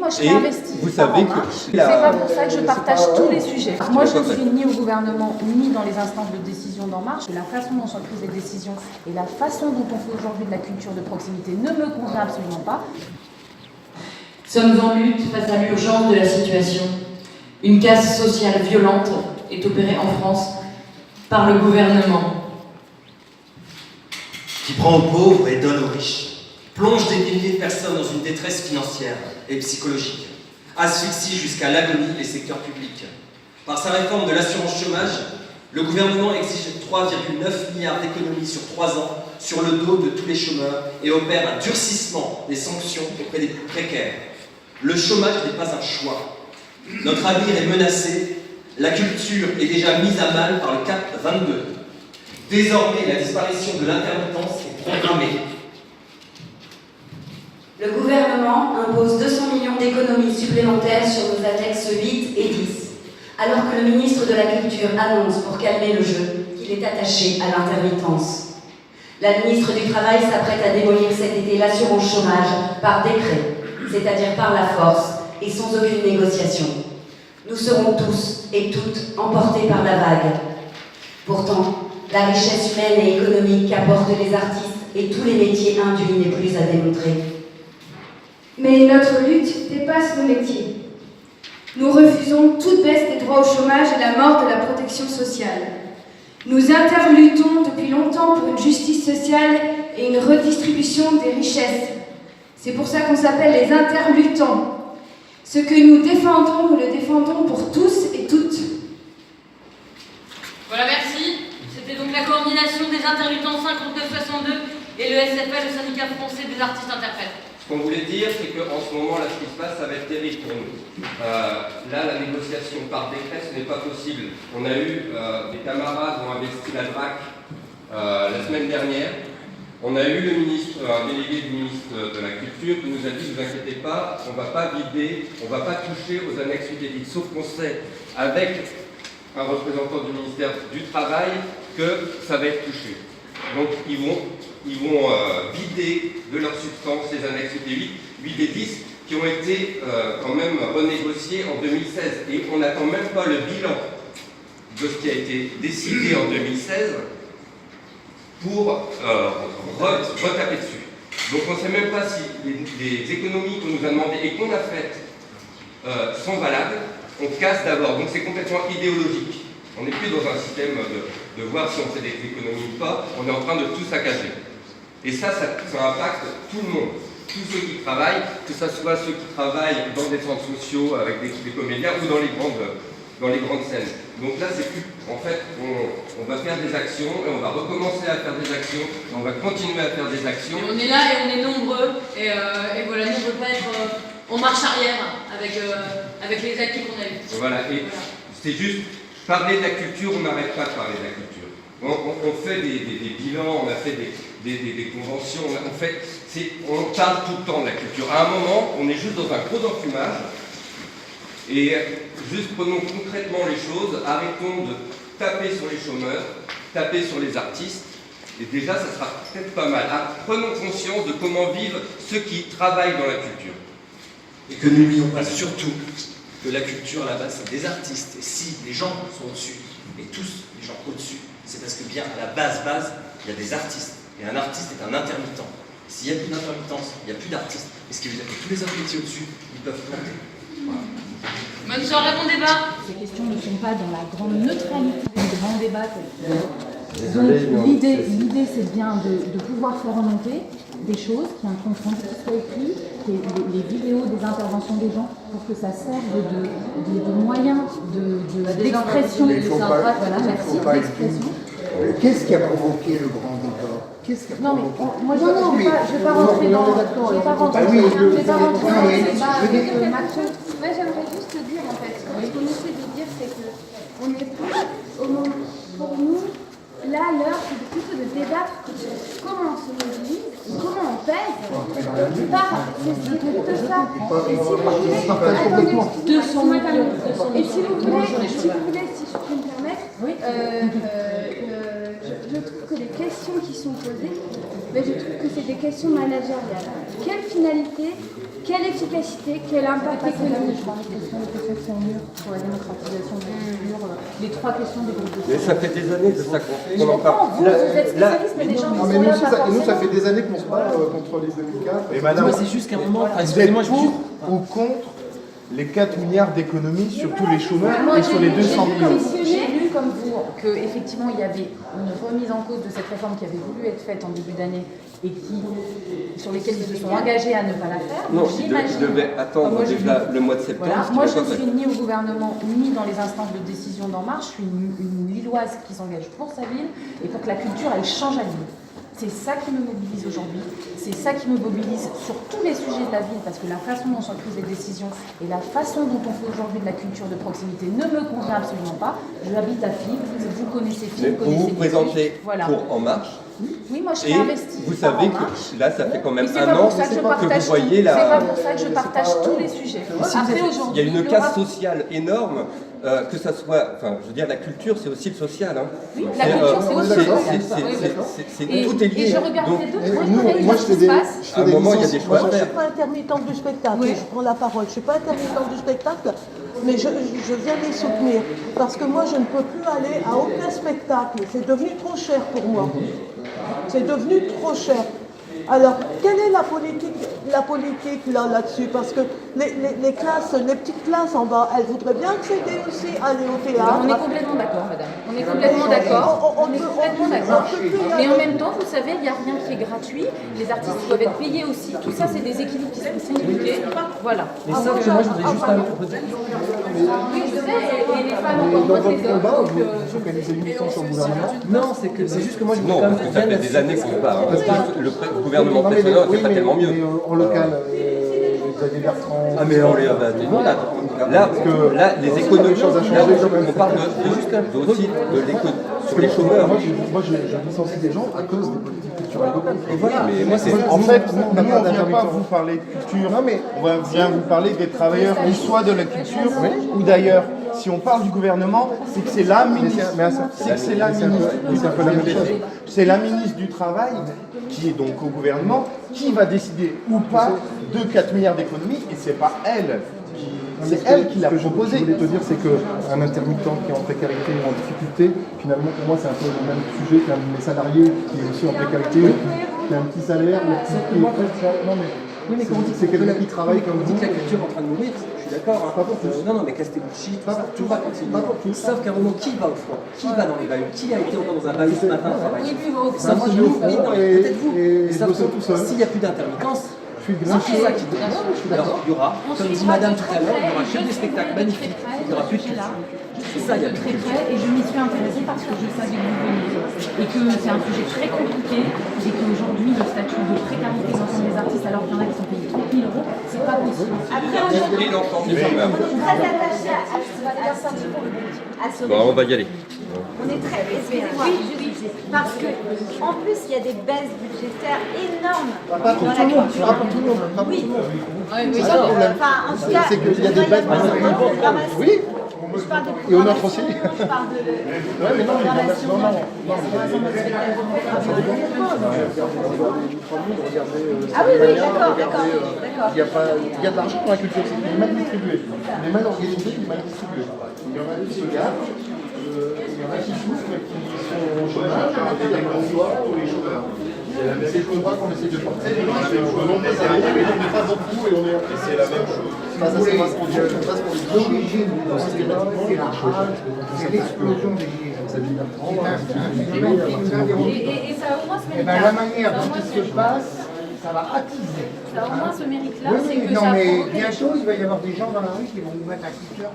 moi je serai investie. Vous savez que c'est pas pour ça que je partage tous les sujets. Moi je ne suis ni au gouvernement ni dans les instances de décision d'En Marche. La façon dont sont prises les décisions et la façon dont on fait aujourd'hui de la culture de proximité ne me convient absolument pas. Sommes en lutte face à l'urgence de la situation. Une casse sociale violente est opérée en France par le gouvernement. Qui prend aux pauvres et donne aux riches, plonge des milliers de personnes dans une détresse financière et psychologique, asphyxie jusqu'à l'agonie les secteurs publics. Par sa réforme de l'assurance chômage, le gouvernement exige 3,9 milliards d'économies sur 3 ans sur le dos de tous les chômeurs et opère un durcissement des sanctions auprès des plus précaires. Le chômage n'est pas un choix. Notre avenir est menacé, la culture est déjà mise à mal par le CAP 22. Désormais, la disparition de l'intermittence est programmée. Le gouvernement impose 200 millions d'économies supplémentaires sur nos annexes 8 et 10, alors que le ministre de la Culture annonce, pour calmer le jeu, qu'il est attaché à l'intermittence. La ministre du Travail s'apprête à démolir cet été l'assurance chômage par décret, c'est-à-dire par la force et sans aucune négociation. Nous serons tous et toutes emportés par la vague. Pourtant, la richesse humaine et économique qu'apportent les artistes et tous les métiers induits n'est plus à démontrer. Mais notre lutte dépasse nos métiers. Nous refusons toute baisse des droits au chômage et la mort de la protection sociale. Nous interluttons depuis longtemps pour une justice sociale et une redistribution des richesses. C'est pour ça qu'on s'appelle les interluttants. Ce que nous défendons, nous le défendons pour tous et toutes. Voilà, merci. C'était donc la coordination des interluttants 59-62 et le SFL, le syndicat français des artistes interprètes. Ce qu'on voulait dire, c'est qu'en ce moment, là, ce qui se passe, ça va être terrible pour nous. Là, la négociation par décret, ce n'est pas possible. On a eu des camarades qui ont investi la DRAC la semaine dernière. On a eu le ministre, un délégué du ministre de la Culture qui nous a dit, ne vous inquiétez pas, on ne va pas vider, on ne va pas toucher aux annexes UDI. Sauf qu'on sait, avec un représentant du ministère du Travail, que ça va être touché. Donc ils vont vider de leur substance les annexes UT8, 8 et 10, qui ont été quand même renégociées en 2016. Et on n'attend même pas le bilan de ce qui a été décidé en 2016 pour retaper dessus. Donc on ne sait même pas si les économies qu'on nous a demandées et qu'on a faites sont valables. On casse d'abord, donc c'est complètement idéologique. On n'est plus dans un système de voir si on fait des économies ou pas, on est en train de tout saccager. Et ça impacte tout le monde, tous ceux qui travaillent, que ce soit ceux qui travaillent dans des centres sociaux avec des comédiens ou dans les grandes scènes. Donc là, c'est plus. En fait, on va faire des actions et on va recommencer à faire des actions, et on va continuer à faire des actions. Et on est là et on est nombreux, et voilà, nous on ne veut pas être en marche arrière avec les acquis qu'on a eus. Voilà, et c'est juste. Parler de la culture, on n'arrête pas de parler de la culture. On fait des bilans, on a fait des conventions, on parle tout le temps de la culture. À un moment, on est juste dans un gros enfumage, et juste prenons concrètement les choses, arrêtons de taper sur les chômeurs, taper sur les artistes, et déjà ça sera peut-être pas mal. Prenons conscience de comment vivent ceux qui travaillent dans la culture. Et que n'oublions pas surtout que la culture, à la base, c'est des artistes. Et si les gens sont au-dessus, et tous les gens au-dessus, c'est parce que bien à la base, il y a des artistes. Et un artiste est un intermittent. S'il n'y a plus d'intermittence, il n'y a plus d'artistes. Et ce qui veut dire que tous les autres métiers au-dessus, ils peuvent planter. Voilà. Bonne soirée, bon débat. Ces questions ne sont pas dans la grande neutralité du grand débat. Donc l'idée c'est bien de pouvoir faire remonter des choses, qu'il y ait un compte rendu qui soit écrit, les vidéos des interventions des gens, pour que ça serve de moyen d'expression. Voilà, merci, d'expression. Qu'est-ce qui a provoqué le grand débat? Non, mais moi je ne vais pas rentrer dans le débat avec Macron. Moi j'aimerais juste te dire en fait, ce qu'on essaie de dire c'est que on est plus au moment, pour nous, là l'heure c'est plutôt de débattre de comment on se mobilise, comment on pèse, c'est plutôt ça. Et si vous voulez, attendez, 200 millions. Et si vous voulez, si je peux me permettre, je trouve que les questions questions qui sont posées, mais je trouve que c'est des questions managériales. Quelle finalité, quelle efficacité, quel impact économique? Je parle des questions qui sont mûres sur la démocratisation de la culture, les 3 questions des groupes de Mais ça fait des années de ça qu'on en parle. vous êtes spécialiste, mais les gens qui Non, mais sont nous, là, ça, pas nous, ça forcément. fait des années qu'on se bat contre les 2004. Et madame, Moi, c'est juste qu'à un moment, vous êtes excusez-moi, je veux juste. pour ou contre les 4 milliards d'économies sur tous les chômeurs Moi, et sur les 200 millions? J'ai lu comme vous qu'effectivement il y avait une remise en cause de cette réforme qui avait voulu être faite en début d'année et sur lesquelles ils se sont engagés à ne pas la faire. Non, Donc, je devais attendre Moi, je déjà dis- le mois de septembre. Voilà. ce qui Moi, n'a je pas ne fait. suis ni au gouvernement ni dans les instances de décision d'En Marche. Je suis une Lilloise qui s'engage pour sa ville et pour que la culture elle change à Lille. C'est ça qui me mobilise aujourd'hui. C'est ça qui me mobilise sur tous les sujets de la ville parce que la façon dont sont prises les décisions et la façon dont on fait aujourd'hui de la culture de proximité ne me convient absolument pas. Je habite à Fives, vous connaissez Mais Fives, vous vous présentez voilà. pour En Marche. Oui, moi je Et suis investie. vous par savez En Marche. que là, ça fait quand même Mais c'est un pas an pour ça que je que partage vous voyez tout. la. C'est pas pour ça que je partage tous les sujets. Après aujourd'hui, Il y a une le casse rap- sociale énorme, que ça soit. Enfin, je veux dire, la culture, c'est aussi le social. Hein. Oui, la culture, c'est aussi le social. Tout est lié. Et je regarde Donc, les deux Nous, moi, je fais des, à un moment, il y a des choix à Je ne faire. suis pas intermittente du spectacle, je prends la parole. Je ne suis pas intermittente du spectacle, mais je viens les soutenir. Parce que moi, je ne peux plus aller à aucun spectacle. C'est devenu trop cher pour moi. C'est devenu trop cher. Alors, quelle est la politique là-dessus? Parce que les classes, les petites classes en bas, elles voudraient bien accéder aussi à aller au théâtre. On est complètement d'accord, madame. On est complètement d'accord. On est complètement d'accord. Mais en même temps, vous savez, il n'y a rien qui est gratuit. Les artistes doivent être payés aussi. Tout ça, c'est des équilibres qui sont compliqués. Voilà. Mais ça, moi, je voudrais juste redire. Oui, je sais, et les femmes Dans encore votre votent les hommes. combat, donc, vous organisez une mission sur le gouvernement? Non, c'est juste que moi, je voulais Non, quand même parce que qu'on ça fait vienne des là-dessus. années qu'on se bat. Hein, parce que le gouvernement Non, mais précédent, oui, c'est pas mais- tellement mieux. mais en local, Xavier Bertrand. Ah mais on les a battus. Là, parce que là, les économies, choses à là, changer quand même. on parle aussi de l'économie sur les chômeurs. Moi, je licencie des gens à cause des politiques culturelles locales. Et voilà, mais moi c'est. En fait, nous, on ne vient pas vous parler de culture, Non, mais on vient vous parler des travailleurs, ou soit de la culture, ou d'ailleurs. Si on parle du gouvernement, c'est que c'est la ministre. C'est la ministre. c'est un peu la même chose. C'est la ministre du Travail, qui est donc au gouvernement, qui va décider ou pas de 4 milliards d'économies, et c'est pas elle. C'est elle qui l'a Ce que proposé. je voulais te dire, c'est qu'un intermittent qui est en précarité ou en difficulté, finalement, pour moi, c'est un peu le même sujet qu'un de mes salariés qui est aussi en précarité, qui a un petit salaire, mais qui est non, mais Oui, mais quand on dit c'est quelqu'un qui travaille comme on dit vous. que la culture est en train de mourir, je suis d'accord. Hein. Pas pour tous. Non, non, mais Castellucci, tout Pas ça, pour tout tous. va continuer. Pas pour tous. Sauf qu'à un moment, qui va au front? Qui va dans les bahuts? Qui a été encore dans un bahut ce matin travailler? Oui, Sauf moi, que je nous, vais au front oui, non, mais et- peut-être vous. et Sauf bosser que tout seul. s'il n'y a plus d'intermittence, Je suis c'est grincheux. ça qui doit. Alors, il y aura, comme dit madame tout à l'heure, il y aura que des spectacles magnifiques, il n'y aura plus de culture. C'est ça, il y a de plus très de culture. près et je m'y suis intéressée parce que je savais que vous veniez et que c'est un sujet très compliqué et qu'aujourd'hui le statut de précarité des anciens des artistes alors qu'il y en a qui sont payés 30 000 €, c'est pas possible. Il entend du très attaché à ce Bon, on va y aller. On est très, excusez-moi, parce que en plus il y a des baisses budgétaires énormes Pas pour dans tout la le monde, culture. pas pour tout le monde, pas pour Oui. tout le monde. Oui, C'est ça le problème. enfin, en tout cas, C'est qu'il y a des baisses programmations. Oui, Je parle de et au nôtre aussi. Je parle de Ouais, mais non, mais programmation. non, non. Ah oui, oui, d'accord, d'accord. Il y a de l'argent dans la culture, c'est mal distribué. Il est mal organisé, il est mal distribué. Il y en a qui se gavent, il y en a qui souffrent, qui sont au chômage, il y a des emplois pour les chômeurs. C'est le combat qu'on essaie de porter, mais on n'est pas beaucoup et on est... C'est la même chose. L'origine du systématiquement, c'est l'explosion des gilets. Et ça au moins ce Eh ben, la manière dont il se passe, ça va attiser. Ça au moins ce mérite-là, Oui, c'est oui, que non, ça mais provoque des bientôt, il va y avoir des gens dans la rue qui vont nous mettre un coup de cœur.